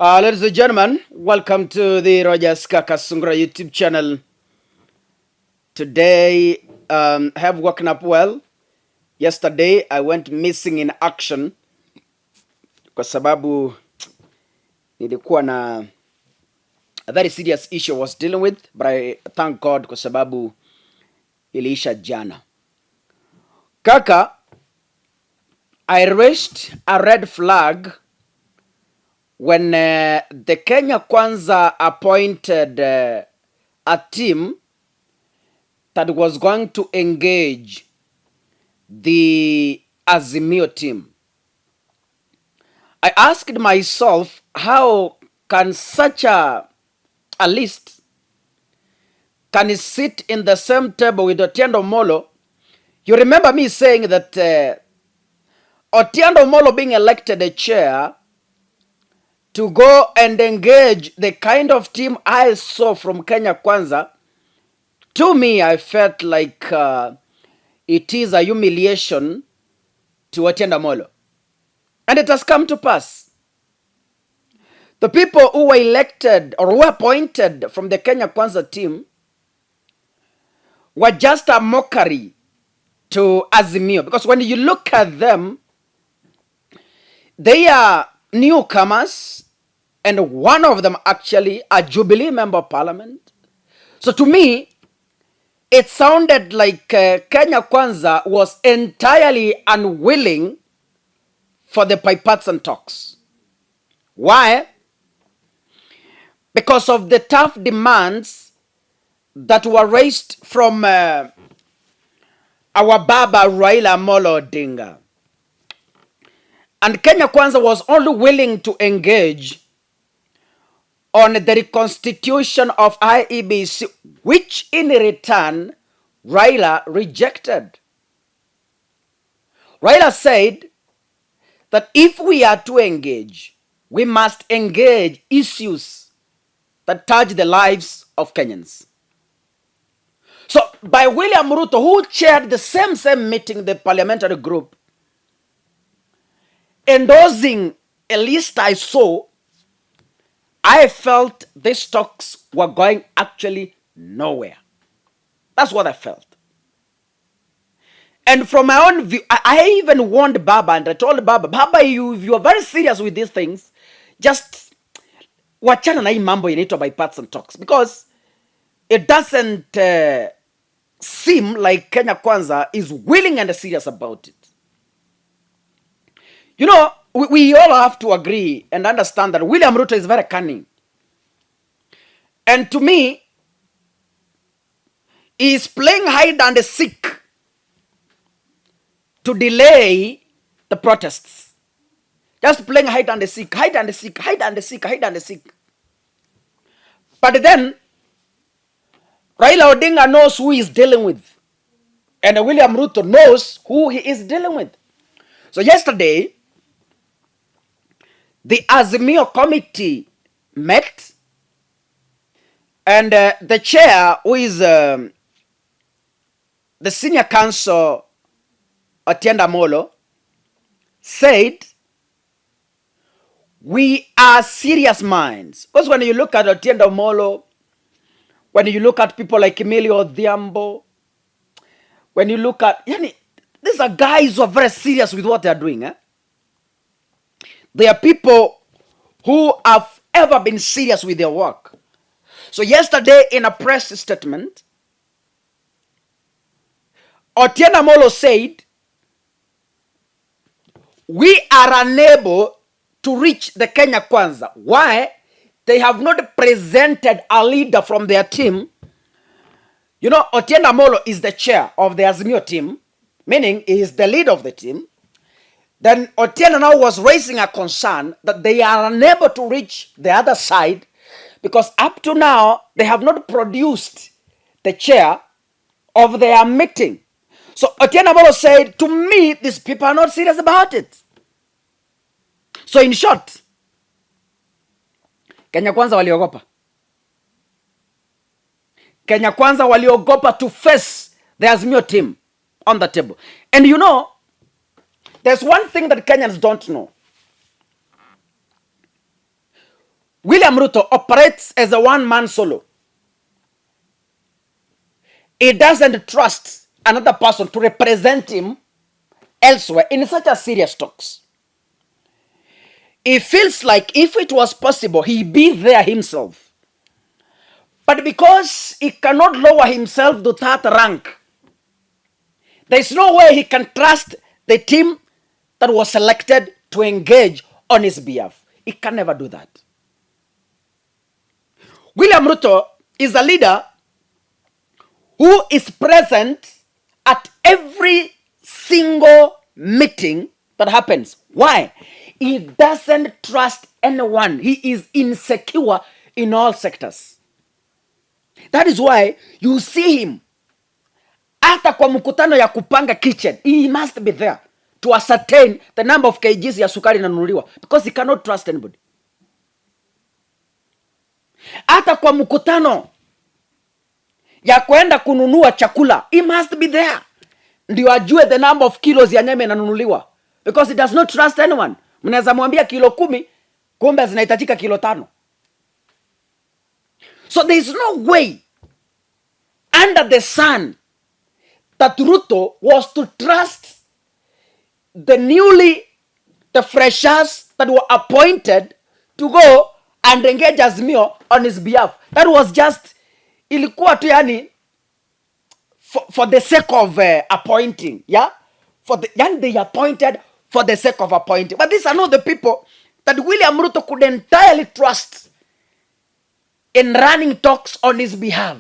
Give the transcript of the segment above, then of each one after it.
Ladies and gentlemen, welcome to the Rogers Kakasungura YouTube channel. Today, I have woken up well. Yesterday, I went missing in action kwa sababu nilikuwa na a very serious issue I was dealing with, but I thank God kwa sababu iliisha jana. Kaka, I raised a red flag when the Kenya Kwanza appointed a team that was going to engage the Azimio team. I asked myself, how can such a list can sit in the same table with Otiende Amollo? You remember me saying that Otiende Amollo being elected a chair to go and engage the kind of team I saw from Kenya Kwanza. To me, I felt like it is a humiliation to Otiende Amollo. And it has come to pass. The people who were elected or were appointed from the Kenya Kwanza team were just a mockery to Azimio. Because when you look at them, they are newcomers, and one of them actually a Jubilee member of parliament. So to me, it sounded like Kenya Kwanza was entirely unwilling for the bipartisan talks. Why? Because of the tough demands that were raised from our Baba Raila Amollo Odinga. And Kenya Kwanza was only willing to engage on the reconstitution of IEBC, which in return Raila rejected. Raila said that if we are to engage, we must engage issues that touch the lives of Kenyans. So by William Ruto, who chaired the same meeting, the parliamentary group, endorsing a list I saw, I felt these talks were going actually nowhere. That's what I felt. And from my own view, I even warned Baba, and I told Baba, if you are very serious with these things, just wachana na hii mambo inaitwa bipartisan talks, because it doesn't seem like Kenya Kwanza is willing and serious about it. You know, we all have to agree and understand that William Ruto is very cunning. And to me, he is playing hide and seek to delay the protests. Just playing hide and seek, hide and seek, hide and seek, hide and seek. But then, Raila Odinga knows who he is dealing with. And William Ruto knows who he is dealing with. So yesterday, the Azimio committee met, and the chair, who is the senior counsel, Otiende Amollo, said, we are serious minds. Because when you look at Otiende Amollo, when you look at people like Emilio Odhiambo, when you look at, these are guys who are very serious with what they are doing. They are people who have ever been serious with their work. So yesterday in a press statement, Otiende Amollo said, we are unable to reach the Kenya Kwanza. Why? They have not presented a leader from their team. You know, Otiende Amollo is the chair of the Azimio team, meaning he is the leader of the team. Then Otiende now was raising a concern that they are unable to reach the other side because up to now, they have not produced the chair of their meeting. So Otiende Amollo said, to me, these people are not serious about it. So in short, Kenya Kwanza waliogopa. Kenya Kwanza waliogopa to face the Azimio team on the table. And you know, there's one thing that Kenyans don't know. William Ruto operates as a one-man solo. He doesn't trust another person to represent him elsewhere in such a serious talks. He feels like if it was possible, he'd be there himself. But because he cannot lower himself to that rank, there's no way he can trust the team that was selected to engage on his behalf. He can never do that. William Ruto is a leader who is present at every single meeting that happens. Why? He doesn't trust anyone. He is insecure in all sectors. That is why you see him hata kwa mkutano ya kupanga kitchen, he must be there to ascertain the number of kgs ya sukari inanunuliwa, because he cannot trust anybody. Hata kwa mkutano ya kwenda kununua chakula, he must be there ndio ajue the number of kilos ya nyama inanunuliwa, because he does not trust anyone. Mnaweza mwambia kilo 10, kumbe zinahitajika kilo 5. So there is no way under the sun that Ruto was to trust the freshers that were appointed to go and engage Azimio on his behalf. That was just, ilikuwa tu yani, for the sake of appointing, yeah? Yani they appointed for the sake of appointing. But these are not the people that William Ruto could entirely trust in running talks on his behalf.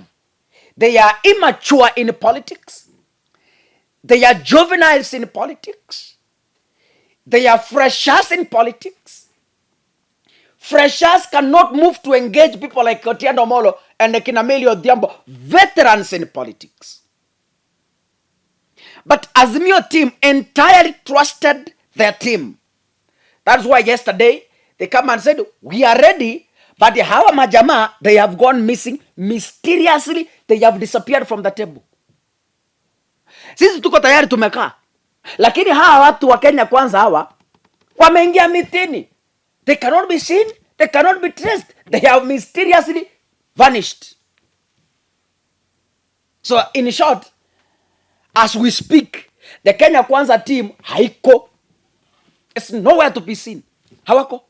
They are immature in politics. They are juveniles in politics. They are freshers in politics. Freshers cannot move to engage people like Otiende Amollo and Kimeumana Odhiambo, veterans in politics. But Azimio team entirely trusted their team. That's why yesterday they come and said, we are ready, but hawa majama, they have gone missing. Mysteriously, they have disappeared from the table. Sisi tuko tayari tumekaa, lakini hawa watu wa Kenya Kwanza hawa wameingia mitini. They cannot be seen, they cannot be traced. They have mysteriously vanished. So in short, as we speak, the Kenya Kwanza team haiko. It's nowhere to be seen. Hawako.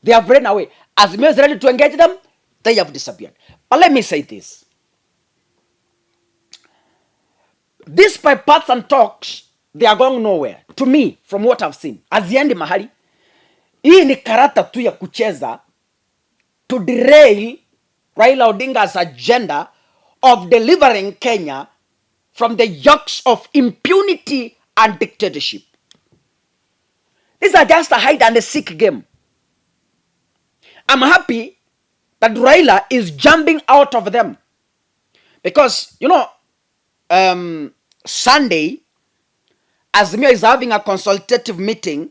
They have ran away. Azimio is ready to engage them, they have disappeared. But let me say this. These bipartisan talks, they are going nowhere. To me, from what I've seen, haziendi mahali. Hii ni karata tu ya kucheza to derail Raila Odinga's agenda of delivering Kenya from the yokes of impunity and dictatorship. These are just a hide and a seek game. I'm happy that Raila is jumping out of them, because, you know, Sunday, Azimio is having a consultative meeting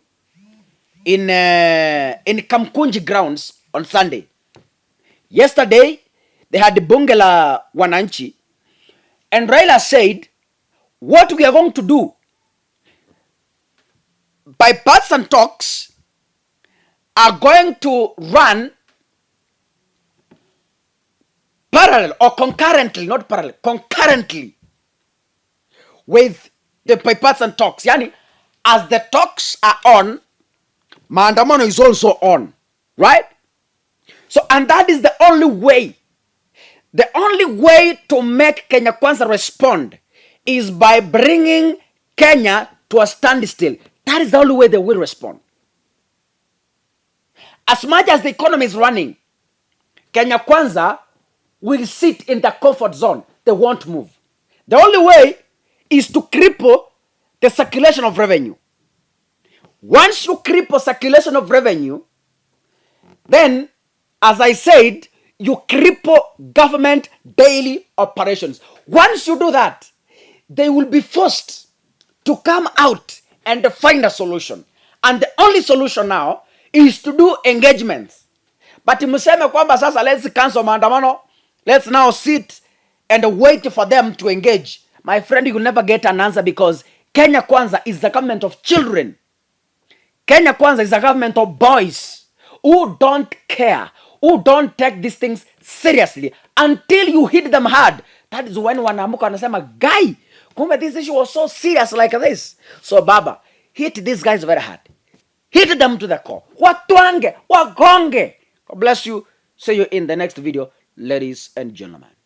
in Kamkunji grounds on Sunday. Yesterday, they had the bunge la wananchi, and Raila said, what we are going to do, bipartisan talks are going to run parallel or concurrently, not parallel, concurrently with the bipartisan talks. Yani, as the talks are on, maandamano is also on, right? So, and that is the only way. The only way to make Kenya Kwanza respond is by bringing Kenya to a standstill. That is the only way they will respond. As much as the economy is running, Kenya Kwanza will sit in the comfort zone. They won't move. The only way is to cripple the circulation of revenue. Once you cripple circulation of revenue, then, as I said, you cripple government daily operations. Once you do that, they will be forced to come out and find a solution. And the only solution now is to do engagements. But mseme kwamba sasa let's cancel maandamano, let's now sit and wait for them to engage. My friend, you will never get an answer, because Kenya Kwanza is the government of children. Kenya Kwanza is a government of boys who don't care, who don't take these things seriously until you hit them hard. That is when wanamuka wanasema, guy, kumbe this issue was so serious like this. So Baba, hit these guys very hard. Hit them to the core. Watwange, wagonge. God bless you. See you in the next video, ladies and gentlemen.